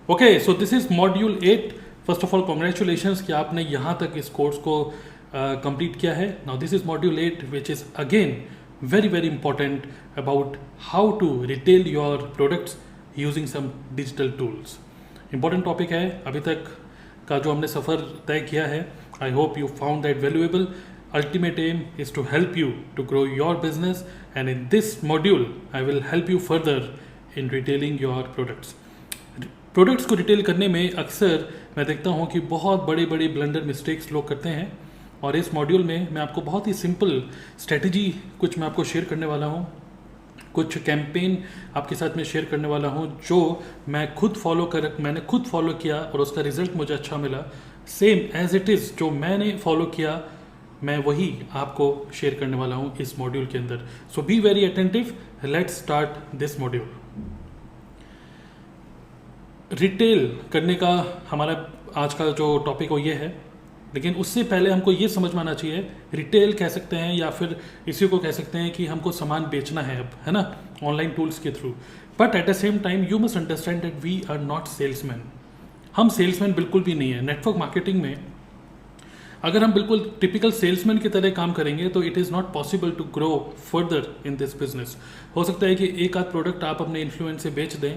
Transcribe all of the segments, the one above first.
Okay, so this is module 8. First of all congratulations कि आपने यहाँ तक इस कोर्स को कंप्लीट किया है. Now this is module 8 which is again very very important about how to retail your products using some digital tools. Important topic है. अभी तक का जो हमने सफ़र तय किया है, I hope you found that valuable. Ultimate aim is to help you to grow your business, and in this module I will help you further in retailing your products. Products को रिटेल करने में अक्सर मैं देखता हूँ कि बहुत बड़े बड़े ब्लंडर मिस्टेक्स लोग करते हैं, और इस मॉड्यूल में मैं आपको बहुत ही सिंपल स्ट्रेटजी कुछ मैं आपको शेयर करने वाला हूँ, कुछ कैंपेन आपके साथ में शेयर करने वाला हूँ जो मैंने खुद फॉलो किया और उसका रिजल्ट मुझे अच्छा मिला. सेम एज इट इज़ जो मैंने फॉलो किया मैं वही आपको शेयर करने वाला हूँ इस मॉड्यूल के अंदर. So be very attentive. Let's start this module. Retail करने का हमारा आज का जो टॉपिक हो ये है, लेकिन उससे पहले हमको ये समझ में आना चाहिए रिटेल कह सकते हैं या फिर इसी को कह सकते हैं कि हमको सामान बेचना है अब, है ना, ऑनलाइन टूल्स के through. But at the same time you must understand that we are not salesman. हम सेल्समैन बिल्कुल भी नहीं है. नेटवर्क मार्केटिंग में अगर हम बिल्कुल टिपिकल सेल्समैन की तरह काम करेंगे तो it is not possible to grow further in this business. हो सकता है कि एक आध प्रोडक्ट आप अपने इन्फ्लुएंस से बेच दें,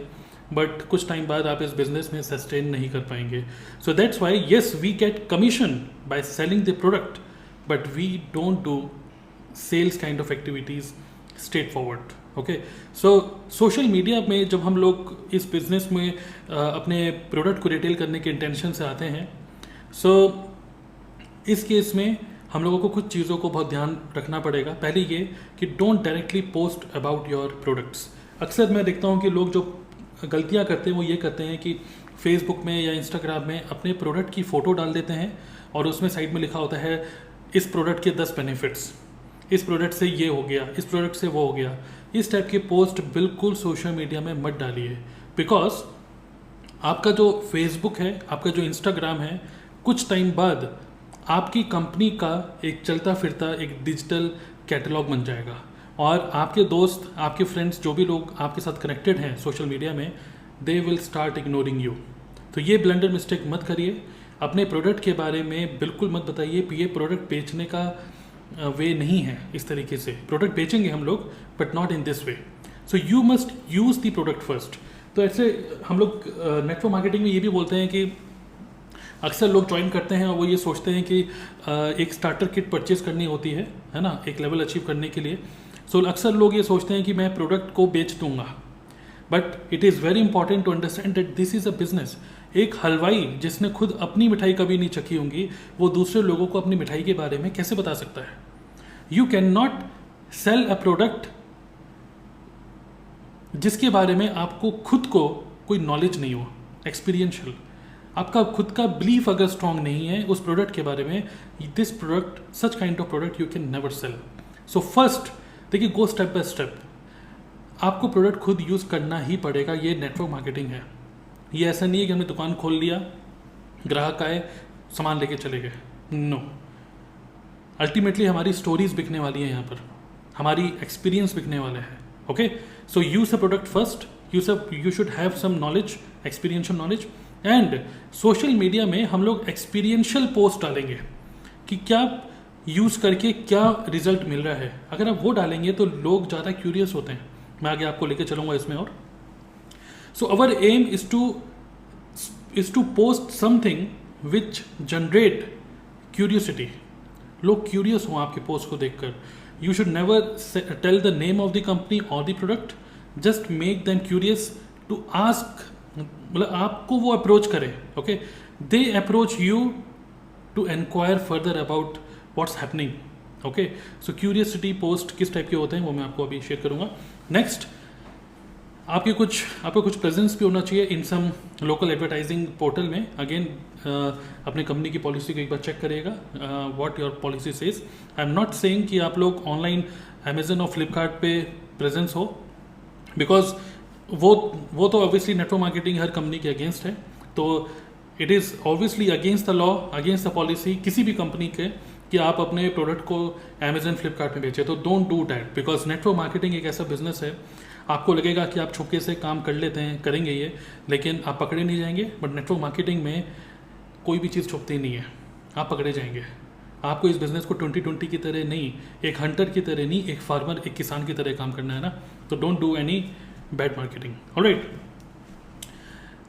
बट कुछ टाइम बाद आप इस बिजनेस में सस्टेन नहीं कर पाएंगे. So that's why yes we get commission by selling the product, but we don't do sales kind of activities straight forward. Okay, so social media में जब हम लोग इस बिजनेस में अपने प्रोडक्ट को रिटेल करने के इंटेंशन से आते हैं, सो इस केस में हम लोगों को कुछ चीज़ों को बहुत ध्यान रखना पड़ेगा. पहले ये कि don't directly post about your products. अक्सर मैं देखता हूँ कि लोग जो गलतियाँ करते हैं वो ये करते हैं कि फेसबुक में या इंस्टाग्राम में अपने प्रोडक्ट की फ़ोटो डाल देते हैं और उसमें साइड में लिखा होता है इस प्रोडक्ट के 10 बेनिफिट्स, इस प्रोडक्ट से ये हो गया, इस प्रोडक्ट से वो हो गया. इस टाइप के पोस्ट बिल्कुल सोशल मीडिया में मत डालिए, बिकॉज आपका जो फेसबुक है, आपका जो इंस्टाग्राम है, कुछ टाइम बाद आपकी कंपनी का एक चलता फिरता एक डिजिटल कैटलॉग बन जाएगा, और आपके दोस्त, आपके फ्रेंड्स, जो भी लोग आपके साथ कनेक्टेड हैं सोशल मीडिया में, they will start ignoring you. तो ये ब्लंडर मिस्टेक मत करिए. अपने प्रोडक्ट के बारे में बिल्कुल मत बताइए. ये प्रोडक्ट बेचने का वे नहीं है. इस तरीके से प्रोडक्ट बेचेंगे हम लोग, but not in this way. So you must use the product first. तो ऐसे हम लोग नेटवर्क मार्केटिंग में ये भी बोलते हैं कि अक्सर लोग ज्वाइन करते हैं और वो ये सोचते हैं कि एक स्टार्टर किट परचेज करनी होती है ना, एक लेवल अचीव करने के लिए. सो अक्सर लोग ये सोचते हैं कि मैं प्रोडक्ट को बेच दूंगा, but it is very important to understand that this is a business. एक हलवाई जिसने खुद अपनी मिठाई कभी नहीं चखी होंगी, वो दूसरे लोगों को अपनी मिठाई के बारे में कैसे बता सकता है? You can not sell a product जिसके बारे में आपको खुद को कोई नॉलेज नहीं हो, एक्सपीरियंशियल. आपका खुद का बिलीफ अगर स्ट्रांग नहीं है उस प्रोडक्ट के बारे में, this product, such kind of product you can never cell. So first देखिए, गो स्टेप बाय स्टेप. आपको प्रोडक्ट खुद यूज़ करना ही पड़ेगा. ये नेटवर्क मार्केटिंग है. ये ऐसा नहीं है कि हमने दुकान खोल लिया, ग्राहक आए, सामान लेके चले गए. नो, अल्टीमेटली हमारी स्टोरीज बिकने वाली हैं यहाँ पर, हमारी एक्सपीरियंस बिकने वाले हैं. Okay, so use the product first. You should have some knowledge, experiential knowledge. And social media में हम लोग एक्सपीरियंशियल पोस्ट डालेंगे कि क्या यूज़ करके क्या रिजल्ट मिल रहा है. अगर आप वो डालेंगे तो लोग ज़्यादा क्यूरियस होते हैं. मैं आगे आपको लेके चलूँगा इसमें. और so our aim is to post something which generate curiosity. लोग क्यूरियस हों आपके पोस्ट को देखकर. You should never tell the name of the company और the product. Just make them curious to ask. मतलब आपको वो अप्रोच करें. Okay, they approach you to enquire further about what's happening. Okay, so curiosity post किस type के होते हैं वो मैं आपको अभी शेयर करूंगा. नेक्स्ट, आपको कुछ प्रेजेंस भी होना चाहिए इन सम लोकल एडवर्टाइजिंग पोर्टल में. अगेन अपने कंपनी की पॉलिसी को एक बार चेक करिएगा, what your policy says. I am not saying कि आप लोग ऑनलाइन अमेजन और फ्लिपकार्ट पे प्रेजेंस हो, बिकॉज वो तो ऑब्वियसली नेटवर्क मार्केटिंग हर कंपनी के अगेंस्ट है. तो it is obviously against the law, against the policy किसी भी कंपनी के कि आप अपने प्रोडक्ट को अमेजन फ्लिपकार्ट में बेचें. तो don't do that, because network marketing एक ऐसा बिजनेस है आपको लगेगा कि आप छुपके से काम कर लेते हैं, करेंगे ये, लेकिन आप पकड़े नहीं जाएंगे। बट नेटवर्क मार्केटिंग में कोई भी चीज़ छुपती नहीं है, आप पकड़े जाएंगे। आपको इस बिज़नेस को 2020 की तरह नहीं, एक हंटर की तरह नहीं, एक फार्मर, एक किसान की तरह काम करना है ना। तो don't do any bad marketing. Alright,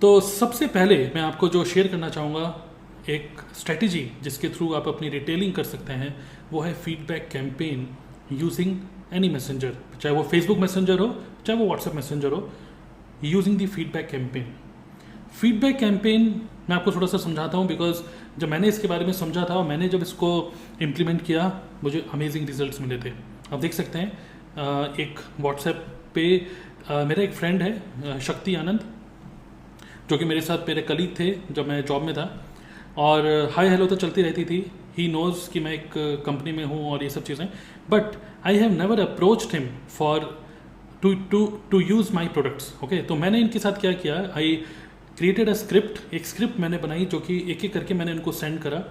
तो सबसे पहले मैं आपको जो शेयर करना चाहूँगा एक स्ट्रेटजी जिसके थ्रू आप अपनी रिटेलिंग कर सकते हैं, वो है feedback campaign using any messenger, चाहे वो फेसबुक मैसेंजर हो, चाहे वो व्हाट्सएप मैसेंजर हो, using the feedback campaign. Feedback campaign मैं आपको थोड़ा सा समझाता हूँ, बिकॉज जब मैंने इसके बारे में समझा था और मैंने जब इसको इम्प्लीमेंट किया, मुझे अमेजिंग रिजल्ट्स मिले थे। आप देख सकते हैं एक व्हाट्सएप पे मेरा एक फ्रेंड है शक्ति आनंद, जो कि मेरे साथ मेरे कलीग थे जब मैं जॉब में था, और हाय हेलो तो चलती रहती थी। ही नोज़ कि मैं एक कंपनी में हूँ और ये सब चीज़ें, but I have never approached him for to use my products. Okay, तो मैंने इनके साथ क्या किया, आई क्रिएटेड अ स्क्रिप्ट, एक स्क्रिप्ट मैंने बनाई जो कि एक एक करके मैंने उनको सेंड करा,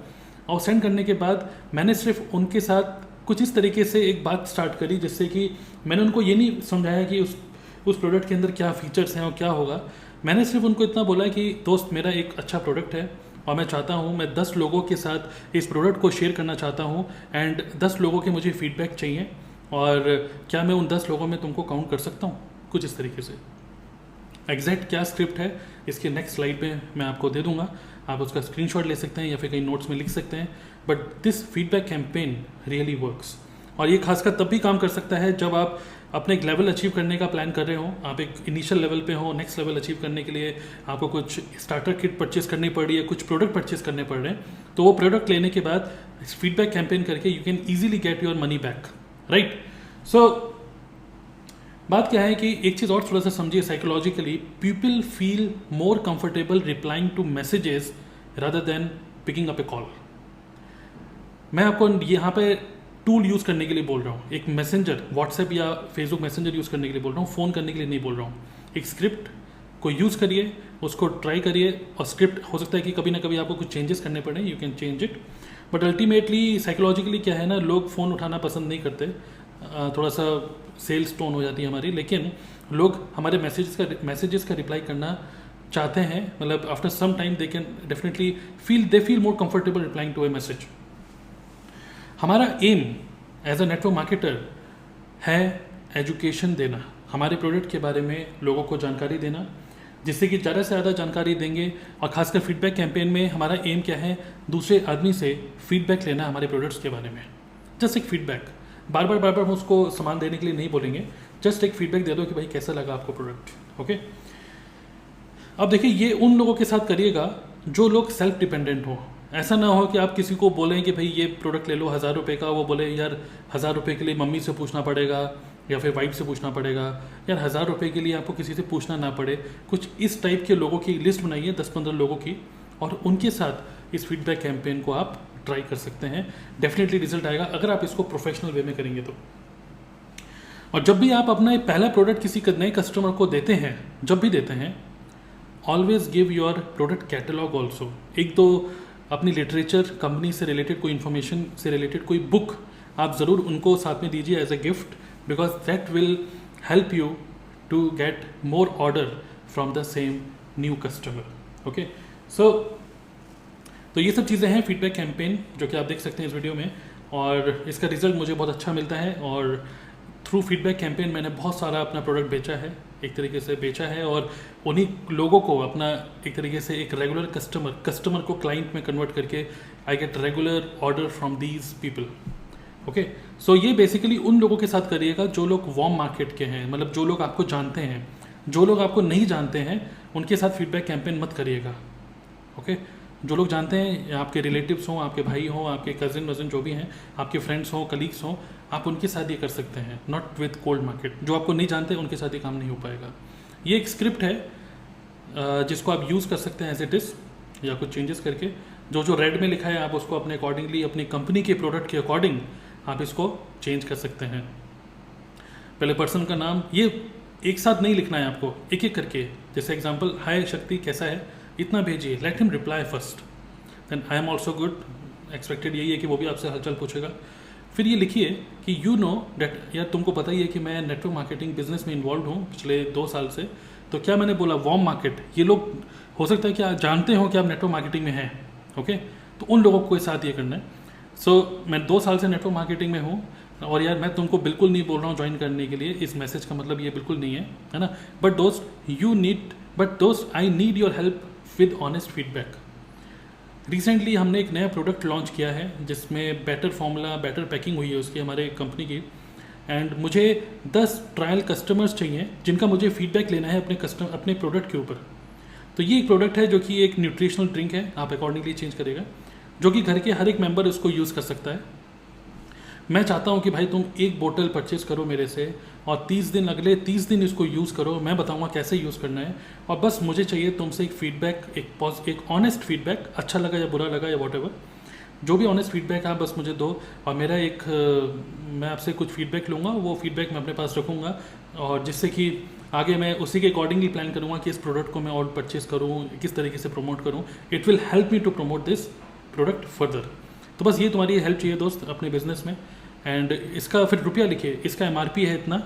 और सेंड करने के बाद मैंने सिर्फ उनके साथ कुछ इस तरीके से एक बात स्टार्ट करी, जिससे कि मैंने उनको ये नहीं समझाया कि उस प्रोडक्ट के अंदर क्या फीचर्स हैं और क्या होगा। मैंने सिर्फ उनको इतना बोला कि दोस्त, मेरा एक अच्छा प्रोडक्ट है और मैं चाहता हूँ, मैं 10 लोगों के साथ इस प्रोडक्ट को शेयर करना चाहता हूँ, एंड 10 लोगों के मुझे फीडबैक चाहिए, और क्या मैं उन 10 लोगों में तुमको काउंट कर सकता हूँ, कुछ इस तरीके से। एग्जैक्ट क्या स्क्रिप्ट है इसके नेक्स्ट स्लाइड पे मैं आपको दे दूंगा, आप उसका स्क्रीनशॉट ले सकते हैं या फिर कहीं नोट्स में लिख सकते हैं। But this feedback campaign really works, और ये खासकर तब भी काम कर सकता है जब आप अपने एक लेवल अचीव करने का प्लान कर रहे हो, आप एक इनिशियल लेवल पे हो, नेक्स्ट लेवल अचीव करने के लिए आपको कुछ स्टार्टर किट परचेस करनी पड़ रही है, कुछ प्रोडक्ट परचेस करने पड़ रहे हैं, तो वो प्रोडक्ट लेने के बाद फीडबैक कैंपेन करके you can easily get your money back, right. So बात क्या है कि एक चीज़ और थोड़ा सा समझिए psychologically, people feel more comfortable replying to messages rather than picking up a call. मैं आपको यहाँ पे टूल यूज़ करने के लिए बोल रहा हूँ, एक मैसेंजर, व्हाट्सएप या फेसबुक मैसेंजर यूज़ करने के लिए बोल रहा हूँ, फ़ोन करने के लिए नहीं बोल रहा हूँ। एक स्क्रिप्ट को यूज़ करिए, उसको ट्राई करिए, और स्क्रिप्ट हो सकता है कि कभी ना कभी आपको कुछ चेंजेस करने पड़े, you can change it. But ultimately psychologically क्या है ना, लोग फ़ोन उठाना पसंद नहीं करते, थोड़ा सा सेल्स टोन हो जाती है हमारी, लेकिन लोग हमारे मैसेजेस का रिप्लाई करना चाहते हैं। मतलब after some time they can definitely feel more comfortable replying to a message. हमारा aim as a network marketer है एजुकेशन देना, हमारे प्रोडक्ट के बारे में लोगों को जानकारी देना, जिससे कि ज़्यादा से ज़्यादा जानकारी देंगे। और खासकर फीडबैक कैंपेन में हमारा एम क्या है, दूसरे आदमी से फीडबैक लेना हमारे प्रोडक्ट्स के बारे में। जस्ट एक फीडबैक, बार बार हम उसको सामान देने के लिए नहीं बोलेंगे, जस्ट एक फीडबैक दे दो कि भाई कैसा लगा आपको प्रोडक्ट। ओके, अब देखिए ये उन लोगों के साथ करिएगा जो लोग सेल्फ डिपेंडेंट हो। ऐसा ना हो कि आप किसी को बोलें कि भाई ये प्रोडक्ट ले लो 1000 रुपये का, वो बोले यार 1000 रुपये के लिए मम्मी से पूछना पड़ेगा या फिर वाइफ से पूछना पड़ेगा, यार 1000 रुपये के लिए आपको किसी से पूछना ना पड़े। कुछ इस टाइप के लोगों की लिस्ट बनाइए, 10-15 लोगों की, और उनके साथ इस फीडबैक कैंपेन को आप ट्राई कर सकते हैं। डेफिनेटली रिजल्ट आएगा अगर आप इसको प्रोफेशनल वे में करेंगे तो। और जब भी आप अपना पहला प्रोडक्ट किसी नए कस्टमर को देते हैं, जब भी देते हैं, always give your product catalogue also. एक तो अपनी लिटरेचर, कंपनी से रिलेटेड कोई इन्फॉर्मेशन से रिलेटेड कोई बुक आप ज़रूर उनको साथ में दीजिए as a gift, because that will help you to get more order from the same new customer. Okay, so तो ये सब चीज़ें हैं फीडबैक कैंपेन जो कि आप देख सकते हैं इस वीडियो में, और इसका रिजल्ट मुझे बहुत अच्छा मिलता है। और थ्रू फीडबैक कैंपेन मैंने बहुत सारा अपना प्रोडक्ट बेचा है, एक तरीके से बेचा है, और उन्हीं लोगों को अपना एक तरीके से एक रेगुलर कस्टमर को क्लाइंट में कन्वर्ट करके I get regular order from these people. Okay, so ये बेसिकली उन लोगों के साथ करिएगा जो लोग वार्म मार्केट के हैं, मतलब जो लोग आपको जानते हैं। जो लोग आपको नहीं जानते हैं उनके साथ फीडबैक कैंपेन मत करिएगा। ओके, जो लोग जानते हैं, आपके रिलेटिव्स हों, आपके भाई हों, आपके कजिन वजन जो भी हैं, आपके फ्रेंड्स हों, कलीग्स हों, आप उनके साथ ये कर सकते हैं, नॉट विद कोल्ड मार्केट। जो आपको नहीं जानते उनके साथ ये काम नहीं हो पाएगा। ये एक स्क्रिप्ट है जिसको आप यूज़ कर सकते हैं एज इट इज़, या कुछ चेंजेस करके। जो रेड में लिखा है आप उसको अपने अकॉर्डिंगली, अपनी कंपनी के प्रोडक्ट के अकॉर्डिंग आप इसको चेंज कर सकते हैं। पहले पर्सन का नाम, ये एक साथ नहीं लिखना है आपको, एक एक करके। जैसे एग्जांपल, हाय शक्ति कैसा है, इतना भेजिए, let him reply first, then I am also good. Expected यही है कि वो भी आपसे हालचाल पूछेगा। फिर ये लिखिए कि यू नो डेट, यार तुमको पता ही है कि मैं नेटवर्क मार्केटिंग बिजनेस में इन्वॉल्व हूँ पिछले 2 साल से। तो क्या मैंने बोला वार्म मार्केट, ये लोग हो सकता है कि आप जानते हो कि आप नेटवर्क मार्केटिंग में हैं, ओके, तो उन लोगों को साथ ये करना है। सो मैं 2 साल से नेटवर्क मार्केटिंग में हूँ और यार मैं तुमको बिल्कुल नहीं बोल रहा हूँ ज्वाइन करने के लिए, इस मैसेज का मतलब ये बिल्कुल नहीं है ना। बट दोस्त I need your help with honest feedback. Recently हमने एक नया प्रोडक्ट लॉन्च किया है जिसमें बेटर फॉर्मूला, बेटर पैकिंग हुई है उसकी हमारे कंपनी की, एंड मुझे 10 ट्रायल कस्टमर्स चाहिए जिनका मुझे फीडबैक लेना है अपने प्रोडक्ट के ऊपर। तो ये एक प्रोडक्ट है जो कि एक न्यूट्रिशनल ड्रिंक है, आप अकॉर्डिंगली चेंज करेगा, जो कि घर के हर एक मेंबर उसको यूज़ कर सकता है। मैं चाहता हूँ कि भाई तुम एक बोतल परचेज करो मेरे से और 30 दिन, अगले 30 दिन इसको यूज़ करो, मैं बताऊँगा कैसे यूज़ करना है, और बस मुझे चाहिए तुमसे एक फीडबैक, एक ऑनेस्ट फीडबैक, अच्छा लगा या बुरा लगा या वॉट, जो भी ऑनेस्ट फीडबैक है बस मुझे दो। और मेरा मैं आपसे कुछ फीडबैक लूँगा, वो फीडबैक मैं अपने पास रखूँगा, और जिससे कि आगे मैं उसी के अकॉर्डिंगली प्लान करूँगा कि इस प्रोडक्ट को मैं और परचेज करूँ, किस तरीके से प्रमोट करूँ। It will help me to promote this product further. तो बस ये तुम्हारी हेल्प चाहिए दोस्त अपने बिजनेस में। एंड इसका फिर रुपया लिखिए, इसका MRP है इतना,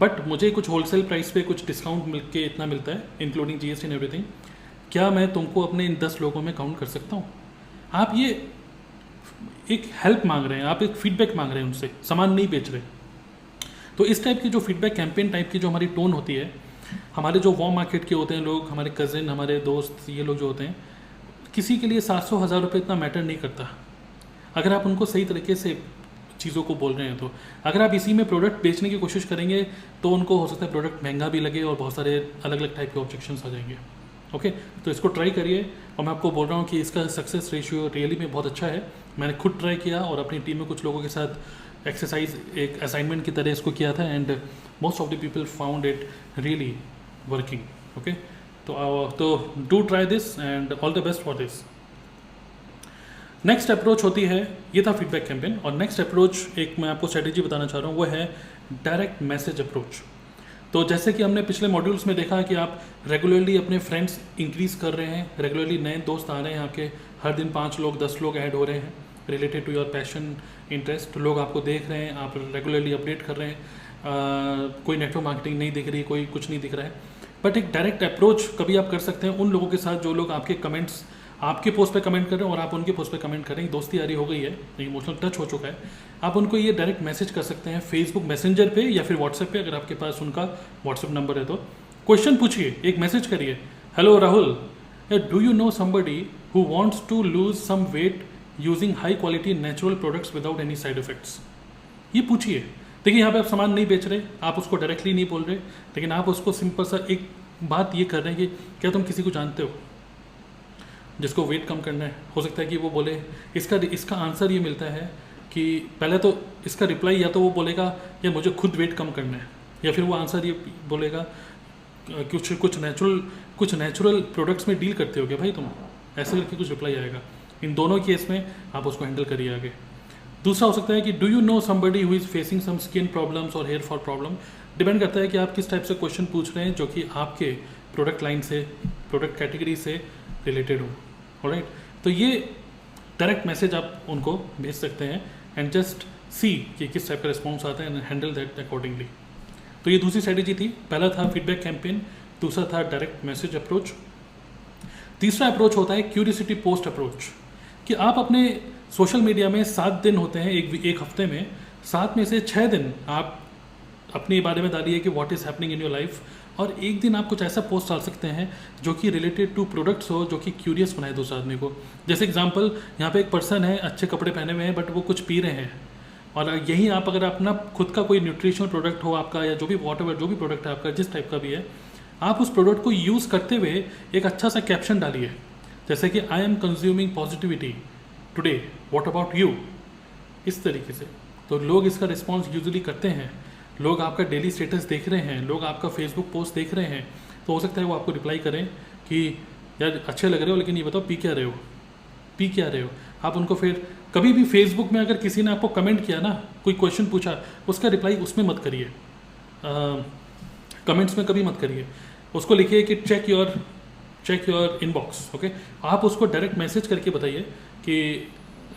बट मुझे कुछ होलसेल प्राइस पे कुछ डिस्काउंट मिल के इतना मिलता है इंक्लूडिंग GST एंड एवरीथिंग। क्या मैं तुमको अपने इन 10 लोगों में काउंट कर सकता हूँ? आप ये एक हेल्प मांग रहे हैं, आप एक फीडबैक मांग रहे हैं उनसे, सामान नहीं बेच रहे। तो इस टाइप की जो फीडबैक कैंपेन टाइप की जो हमारी टोन होती है, हमारे जो वार्म मार्केट के होते हैं लोग, हमारे कज़िन, हमारे दोस्त, ये लोग जो होते हैं, किसी के लिए 700-1000 रुपये इतना मैटर नहीं करता अगर आप उनको सही तरीके से चीज़ों को बोल रहे हैं। तो अगर आप इसी में प्रोडक्ट बेचने की कोशिश करेंगे तो उनको हो सकता है प्रोडक्ट महंगा भी लगे और बहुत सारे अलग अलग टाइप के ऑब्जेक्शंस आ जाएंगे। ओके, तो इसको ट्राई करिए, और मैं आपको बोल रहा हूँ कि इसका सक्सेस रेशियो रियली में बहुत अच्छा है। मैंने खुद ट्राई किया और अपनी टीम में कुछ लोगों के साथ एक्सरसाइज, एक असाइनमेंट की तरह इसको किया था, and most of the people found it really working. Okay, तो do try this and all the best for this. Next approach होती है, ये था फीडबैक कैंपेन, और नेक्स्ट अप्रोच एक मैं आपको स्ट्रेटेजी बताना चाह रहा हूँ, वो है डायरेक्ट मैसेज अप्रोच। तो जैसे कि हमने पिछले मॉड्यूल्स में देखा कि आप रेगुलरली अपने फ्रेंड्स इंक्रीज़ कर रहे हैं, रेगुलरली नए दोस्त आ रहे हैं आपके, हर दिन 5 लोग 10 लोग ऐड हो रहे हैं related to your passion interest, लोग आपको देख रहे हैं, आप रेगुलरली अपडेट कर रहे हैं, कोई नेटवर्क मार्केटिंग नहीं दिख रही, कोई कुछ नहीं दिख रहा है। बट एक डायरेक्ट अप्रोच कभी आप कर सकते हैं उन लोगों के साथ जो लोग आपके कमेंट्स, आपके पोस्ट पे कमेंट कर रहे हैं और आप उनके पोस्ट पे कमेंट कर रहे हैं, दोस्ती यारी हो गई है, इमोशनल टच हो चुका है। आप उनको ये डायरेक्ट मैसेज कर सकते हैं फेसबुक मैसेंजर पे या फिर व्हाट्सएप पे, अगर आपके पास उनका व्हाट्सएप नंबर है तो। क्वेश्चन पूछिए, एक मैसेज करिए, hello Rahul, do you know somebody who wants to lose some weight using high quality natural products without any side effects. ये पूछिए। देखिए यहाँ पे आप सामान नहीं बेच रहे, आप उसको डायरेक्टली नहीं बोल रहे, लेकिन आप उसको सिंपल सा एक बात ये कर रहे हैं कि क्या तुम किसी को जानते हो जिसको वेट कम करना है। हो सकता है कि वो बोले, इसका आंसर ये मिलता है कि पहले तो इसका रिप्लाई या तो वो बोलेगा या मुझे खुद वेट कम करना है, या फिर वो आंसर ये बोलेगा कुछ नेचुरल प्रोडक्ट्स में डील करते हो क्या भाई तुम, ऐसे करके कुछ रिप्लाई आएगा। इन दोनों केस में आप उसको हैंडल करिए आगे। दूसरा हो सकता है कि do you know somebody who is facing some skin problems और हेयर फॉल प्रॉब्लम। डिपेंड करता है कि आप किस टाइप से क्वेश्चन पूछ रहे हैं जो कि आपके प्रोडक्ट लाइन से, प्रोडक्ट कैटेगरी से रिलेटेड हो। ऑलराइट, तो ये डायरेक्ट मैसेज आप उनको भेज सकते हैं एंड जस्ट सी कि किस टाइप का रिस्पॉन्स आता है एंड हैंडल दैट अकॉर्डिंगली। तो ये दूसरी स्ट्रेटेजी थी। पहला था फीडबैक कैंपेन, दूसरा था डायरेक्ट मैसेज अप्रोच। तीसरा अप्रोच होता है क्यूरियोसिटी पोस्ट अप्रोच, कि आप अपने सोशल मीडिया में 7 दिन होते हैं एक हफ्ते में, 7 में से 6 दिन आप अपने बारे में डालिए कि what is happening in your life, और एक दिन आप कुछ ऐसा पोस्ट डाल सकते हैं जो कि रिलेटेड टू प्रोडक्ट्स हो, जो कि क्यूरियस बनाए दूसरे आदमी को। जैसे एग्जांपल, यहाँ पे एक पर्सन है, अच्छे कपड़े पहने हुए हैं, बट वो कुछ पी रहे हैं, और यहीं आप अगर अपना खुद का कोई न्यूट्रिशनल प्रोडक्ट हो आपका, या जो भी वॉटएवर जो भी प्रोडक्ट है आपका, जिस टाइप का भी है, आप उस प्रोडक्ट को यूज़ करते हुए एक अच्छा सा कैप्शन डालिए, जैसे कि I am consuming positivity today, what about you, इस तरीके से। तो लोग इसका रिस्पॉन्स यूजुअली करते हैं, लोग आपका डेली स्टेटस देख रहे हैं, लोग आपका फेसबुक पोस्ट देख रहे हैं, तो हो सकता है वो आपको रिप्लाई करें कि यार अच्छे लग रहे हो, लेकिन ये बताओ पी क्या रहे हो। आप उनको फिर कभी भी फेसबुक में अगर किसी ने आपको कमेंट किया ना, कोई क्वेश्चन पूछा, उसका रिप्लाई उसमें मत करिए, कमेंट्स में कभी मत करिए। उसको लिखिए कि चेक योर इनबॉक्स। ओके, आप उसको डायरेक्ट मैसेज करके बताइए कि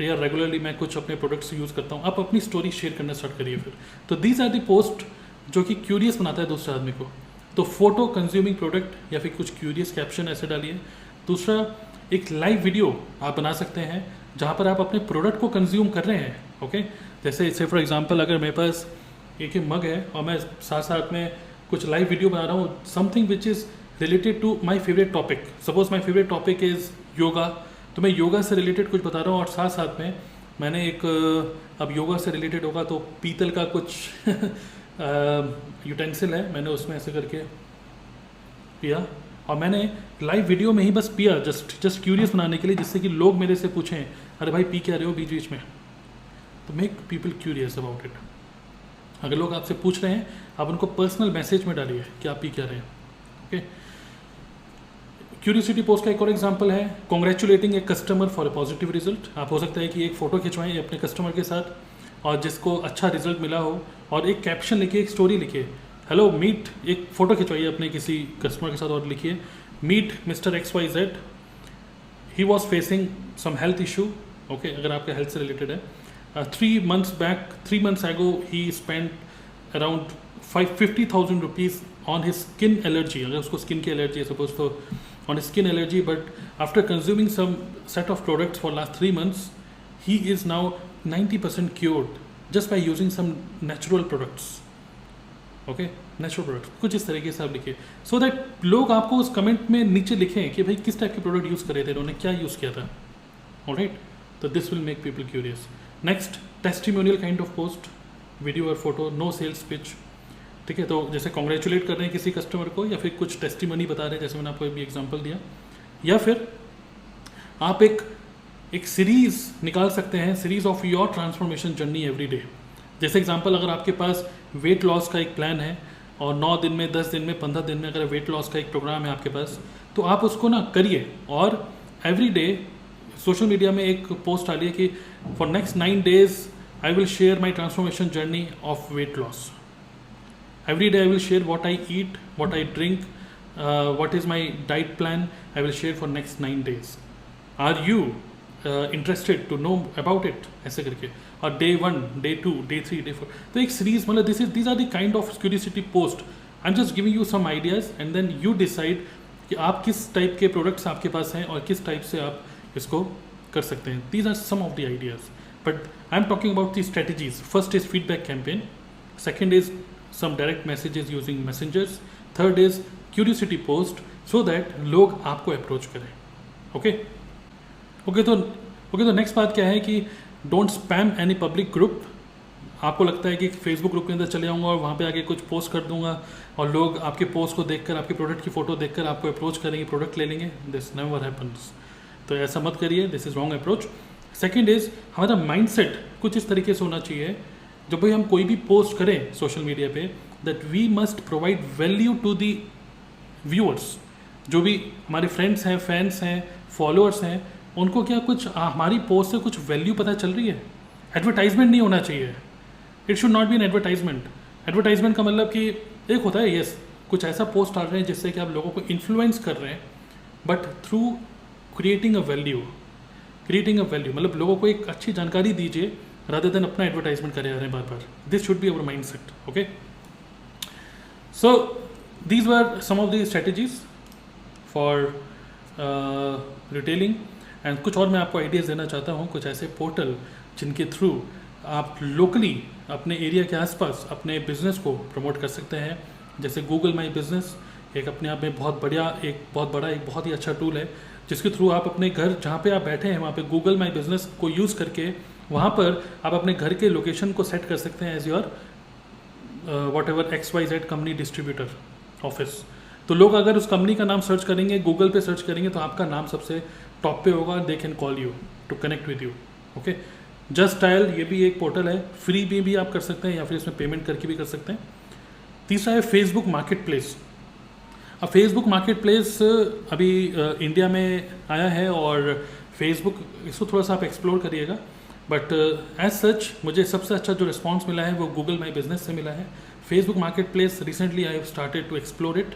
या रेगुलरली मैं कुछ अपने प्रोडक्ट्स यूज़ करता हूँ, आप अपनी स्टोरी शेयर करना स्टार्ट करिए फिर। तो दीज आर दी पोस्ट जो कि क्यूरियस बनाता है दूसरे आदमी को। तो फोटो कंज्यूमिंग प्रोडक्ट या फिर कुछ क्यूरियस कैप्शन ऐसे डालिए। दूसरा, एक लाइव वीडियो आप बना सकते हैं जहाँ पर आप अपने प्रोडक्ट को कंज्यूम कर रहे हैं। ओके, जैसे फॉर एग्जांपल अगर मेरे पास एक मग है और मैं साथ साथ में कुछ लाइव वीडियो बना रहा हूँ, something which is related to my favourite topic. Suppose my favourite topic is yoga, तो मैं योगा से रिलेटेड कुछ बता रहा हूँ और साथ साथ में मैंने एक अब योगा से रिलेटेड होगा तो पीतल का कुछ यूटेंसिल है, मैंने उसमें ऐसे करके पिया और मैंने लाइव वीडियो में ही बस पिया, जस्ट क्यूरियस बनाने के लिए, जिससे कि लोग मेरे से पूछें अरे भाई पी क्या रहे हो बीच बीच में। तो make people curious about it. अगर लोग आपसे पूछ रहे हैं आप उनको पर्सनल मैसेज में डालिए कि आप पी क्या रहे हैं। ओके, क्यूरियोसिटी पोस्ट का एक और एग्जांपल है congratulating a customer for a positive result. आप हो सकता है कि एक फ़ोटो खिंचवाएं अपने कस्टमर के साथ और जिसको अच्छा रिजल्ट मिला हो और एक कैप्शन लिखिए, एक स्टोरी लिखिए, हेलो मीट, एक फ़ोटो खिंचवाइए अपने किसी कस्टमर के साथ और लिखिए meet mister XYZ, he was facing some health issue. Okay, अगर आपका हेल्थ से रिलेटेड है, 3 months ago he spent around 50,000 rupees on his skin allergy। अगर उसको स्किन की एलर्जी है सपोज, तो on his skin allergy, but after consuming some set of products for last 3 months he is now 90% cured just by using some natural products। Okay, natural products, कुछ इस तरीके से आप लिखिए सो दैट लोग आपको उस कमेंट में नीचे लिखें कि भाई किस टाइप के प्रोडक्ट यूज़ करे थे, उन्होंने क्या यूज़ किया था। ऑलराइट, तो this will make people curious. Next, testimonial kind of post, video और फोटो, नो सेल्स पिच। ठीक है, तो जैसे कॉन्ग्रेचुलेट कर रहे हैं किसी कस्टमर को या फिर कुछ टेस्टिमनी बता रहे हैं, जैसे मैंने आपको अभी एग्जांपल दिया, या फिर आप एक सीरीज़ निकाल सकते हैं, series of your transformation journey every day. जैसे एग्जांपल, अगर आपके पास वेट लॉस का एक प्लान है और 9 दिन में, 10 दिन में, 15 दिन में अगर वेट लॉस का एक प्रोग्राम है आपके पास, तो आप उसको ना करिए और एवरी डे सोशल मीडिया में एक पोस्ट डालिए कि for next 9 days I will share my transformation journey of weight loss. Every day I will share what I eat, what I drink, what is my diet plan, I will share for next 9 days. Are you interested to know about it? ऐसे करके, और day 1, day 2, day 3, day 4, तो एक series, मतलब these are the kind of curiosity post. I'm just giving you some ideas and then you decide कि आप किस type के प्रोडक्ट्स आपके पास हैं और किस टाइप से आप इसको कर सकते हैं। These are some of the ideas, but I'm talking about the strategies. First is feedback campaign, second is some direct messages using messengers, third is curiosity post so that लोग आपको अप्रोच करें। Okay, तो next बात क्या है कि don't spam any public group. आपको लगता है कि फेसबुक ग्रुप के अंदर चले जाऊँगा और वहाँ पे आके कुछ पोस्ट कर दूंगा और लोग आपके पोस्ट को देखकर, आपके प्रोडक्ट की फ़ोटो देखकर आपको अप्रोच करेंगे, प्रोडक्ट ले लेंगे। दिस नेवर हैपन्स, तो ऐसा मत करिए, this is wrong approach. Second is हमारा माइंडसेट कुछ इस तरीके से होना चाहिए, जब भाई हम कोई भी पोस्ट करें सोशल मीडिया पे, that we must provide value to the viewers. जो भी हमारे फ्रेंड्स हैं, फैंस हैं, फॉलोअर्स हैं, उनको क्या कुछ हमारी पोस्ट से कुछ वैल्यू पता चल रही है। एडवर्टाइजमेंट नहीं होना चाहिए, it should not be an advertisement. Advertisement का मतलब कि एक होता है यस, कुछ ऐसा पोस्ट डाल रहे हैं जिससे कि आप लोगों को इन्फ्लुएंस कर रहे हैं, but through creating a value, मतलब लोगों को एक अच्छी जानकारी दीजिए rather than अपना एडवर्टाइजमेंट करे जा रहे हैं बार बार। This should be our mind set. Okay, so these were some of the strategies for retailing and कुछ और मैं आपको आइडियाज़ देना चाहता हूँ, कुछ ऐसे पोर्टल जिनके थ्रू आप लोकली अपने एरिया के आसपास अपने बिजनेस को प्रमोट कर सकते हैं। जैसे गूगल माई बिजनेस एक अपने आप में बहुत बहुत ही अच्छा टूल है, जिसके थ्रू आप अपने घर जहाँ पे आप बैठे हैं वहाँ पे गूगल माई बिजनेस को यूज़ करके वहाँ पर आप अपने घर के लोकेशन को सेट कर सकते हैं as your whatever XYZ company distributor office. तो लोग अगर उस कंपनी का नाम सर्च करेंगे, गूगल पे सर्च करेंगे, तो आपका नाम सबसे टॉप पे होगा, they can call you to connect with you. Okay, just dial ये भी एक पोर्टल है, फ्री में भी आप कर सकते हैं या फिर इसमें पेमेंट करके भी कर सकते हैं। तीसरा है फेसबुक मार्केट प्लेस। अब फेसबुक मार्केट प्लेस अभी इंडिया में आया है और फेसबुक, इसको थोड़ा सा आप एक्सप्लोर करिएगा, बट एज सच मुझे सबसे अच्छा जो रिस्पॉन्स मिला है वो गूगल माई बिजनेस से मिला है। Facebook market place recently I have started to explore it,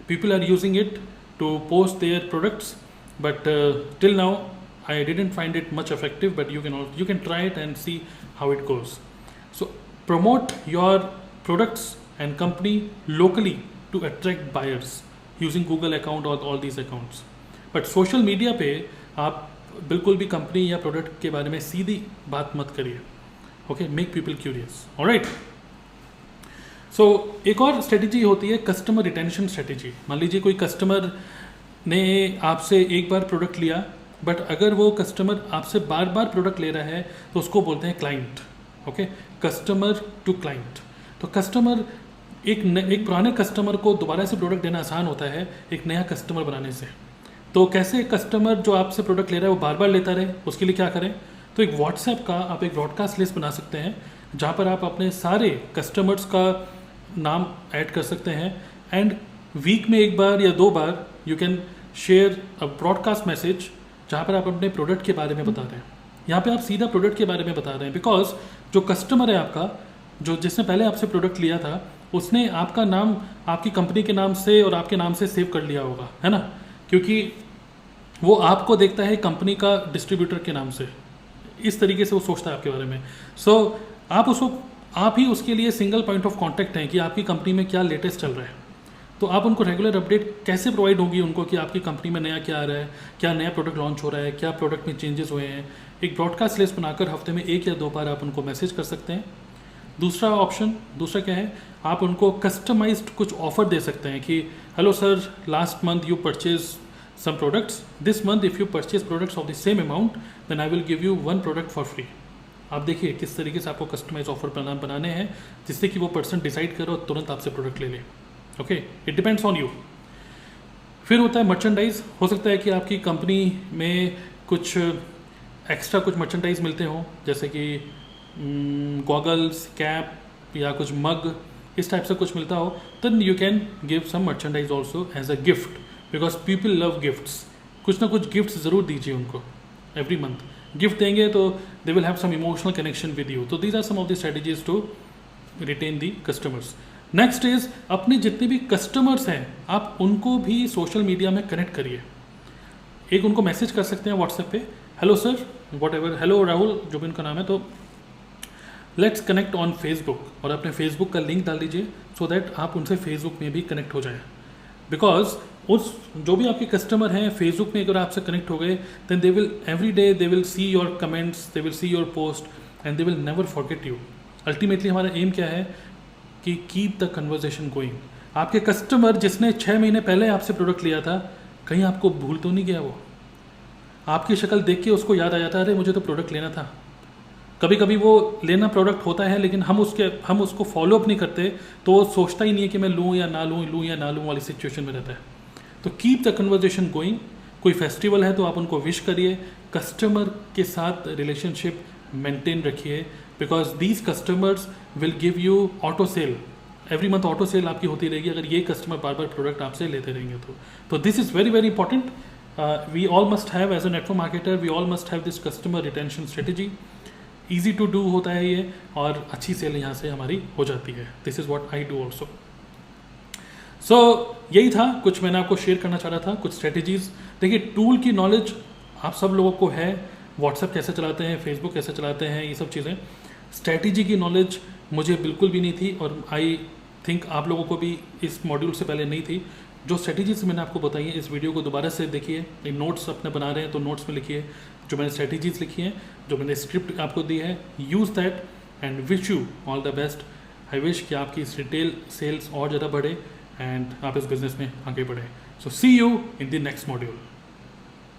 people are using it to post their products, but till now I didn't find it much effective, but you can try it and see how it goes. So promote your products and company locally to attract buyers using Google account or all these accounts. But social media पे आप बिल्कुल भी company या product के बारे में सीधी बात मत करिए. Okay, make people curious. Alright. So एक और स्ट्रेटेजी होती है कस्टमर रिटेंशन स्ट्रेटेजी. मान लीजिए कोई कस्टमर ने आपसे एक बार प्रोडक्ट लिया, बट अगर वो कस्टमर आपसे बार बार प्रोडक्ट ले रहा है तो उसको बोलते हैं client. Okay, customer to client. तो कस्टमर एक पुराने कस्टमर को दोबारा से प्रोडक्ट देना आसान होता है एक नया कस्टमर बनाने से. तो कैसे कस्टमर जो आपसे प्रोडक्ट ले रहा है वो बार बार लेता रहे, उसके लिए क्या करें? तो एक व्हाट्सएप का आप एक ब्रॉडकास्ट लिस्ट बना सकते हैं जहाँ पर आप अपने सारे कस्टमर्स का नाम ऐड कर सकते हैं, एंड वीक में एक बार या 2 बार you can share a broadcast message जहाँ पर आप अपने प्रोडक्ट के बारे में बता रहे हैं. यहाँ पे आप सीधा प्रोडक्ट के बारे में बता रहे हैं, बिकॉज जो कस्टमर है आपका, जो जिसने पहले आपसे प्रोडक्ट लिया था, उसने आपका नाम आपकी कंपनी के नाम से और आपके नाम से सेव कर लिया होगा, है ना, क्योंकि वो आपको देखता है कंपनी का डिस्ट्रीब्यूटर के नाम से. इस तरीके से वो सोचता है आपके बारे में. सो आप ही उसके लिए सिंगल पॉइंट ऑफ कांटेक्ट हैं कि आपकी कंपनी में क्या लेटेस्ट चल रहा है. तो आप उनको रेगुलर अपडेट कैसे प्रोवाइड होगी उनको कि आपकी कंपनी में नया क्या आ रहा है, क्या नया प्रोडक्ट लॉन्च हो रहा है, क्या प्रोडक्ट में चेंजेस हुए हैं. एक ब्रॉडकास्ट लिस्ट बनाकर हफ्ते में 1 या 2 बार आप उनको मैसेज कर सकते हैं. दूसरा क्या है, आप उनको कस्टमाइज्ड कुछ ऑफर दे सकते हैं कि hello sir, last month you purchase some products, this month if you purchase products of the same amount then I will give you 1 product for free. आप देखिए किस तरीके से आपको कस्टमाइज ऑफर बनाने हैं जिससे कि वो पर्सन डिसाइड करे और तुरंत आपसे प्रोडक्ट ले ले. Okay, it depends on you. फिर होता है मर्चेंडाइज. हो सकता है कि आपकी कंपनी में कुछ एक्स्ट्रा कुछ मर्चेंडाइज मिलते हों, जैसे कि गॉगल्स, कैप या कुछ मग, इस टाइप से कुछ मिलता हो. Then you can give some merchandise also as a gift, because people love gifts. कुछ ना कुछ गिफ्ट ज़रूर दीजिए उनको. एवरी मंथ गिफ्ट देंगे तो they will have some emotional connection with you. तो these are some of the strategies to retain the customers. Next is, अपने जितने भी कस्टमर्स हैं आप उनको भी सोशल मीडिया में कनेक्ट करिए. एक उनको मैसेज कर सकते हैं व्हाट्सएप पे, hello sir, what ever, hello Rahul, जो भी उनका नाम है, तो लेट्स कनेक्ट ऑन फेसबुक, और अपने फेसबुक का लिंक डाल दीजिए सो दैट आप उनसे फेसबुक में भी कनेक्ट हो जाए. बिकॉज उस जो भी आपके कस्टमर हैं फेसबुक में अगर आपसे कनेक्ट हो गए, then they will every day they will see your comments, they will see your post and they will never forget you. Ultimately हमारा एम क्या है कि कीप द कन्वर्जेशन गोइंग. आपके कस्टमर जिसने 6 महीने पहले आपसे प्रोडक्ट लिया था, कहीं आपको भूल तो नहीं गया? वो आपकी शक्ल देख के उसको याद आ जाता है, अरे मुझे तो प्रोडक्ट लेना था. कभी कभी वो लेना प्रोडक्ट होता है लेकिन हम उसको फॉलो अप नहीं करते, तो वो सोचता ही नहीं है कि मैं लूँ या ना लूँ वाली सिचुएशन में रहता है. तो कीप द कन्वर्जेशन गोइंग. कोई फेस्टिवल है तो आप उनको विश करिए. कस्टमर के साथ रिलेशनशिप मेंटेन रखिए, because these customers will give you auto sale. Every month auto sale आपकी होती रहेगी अगर ये कस्टमर बार बार प्रोडक्ट आपसे लेते रहेंगे तो this is very very important. We all must have, as a network marketer, we all must have this customer retention strategy. Easy to do होता है ये, और अच्छी सेल यहाँ से हमारी हो जाती है. This is what I do also. So यही था, कुछ मैंने आपको शेयर करना चाह रहा था, कुछ स्ट्रेटेजीज. देखिए, टूल की नॉलेज आप सब लोगों को है, व्हाट्सएप कैसे चलाते हैं, फेसबुक कैसे चलाते हैं, ये सब चीज़ें. स्ट्रेटेजी की नॉलेज मुझे बिल्कुल भी नहीं थी, और आई थिंक आप लोगों को भी इस मॉड्यूल से पहले नहीं थी. जो स्ट्रेटेजीज मैंने आपको बताई है, इस वीडियो को दोबारा से देखिए. नोट्स अपने बना रहे हैं तो नोट्स में लिखिए जो मैंने स्ट्रेटेजीज लिखी हैं, जो मैंने स्क्रिप्ट आपको दी है. Use that and wish you all the best. I wish कि आपकी इस रिटेल सेल्स और ज़्यादा बढ़े एंड आप इस बिज़नेस में आगे बढ़े. So see you in the next module.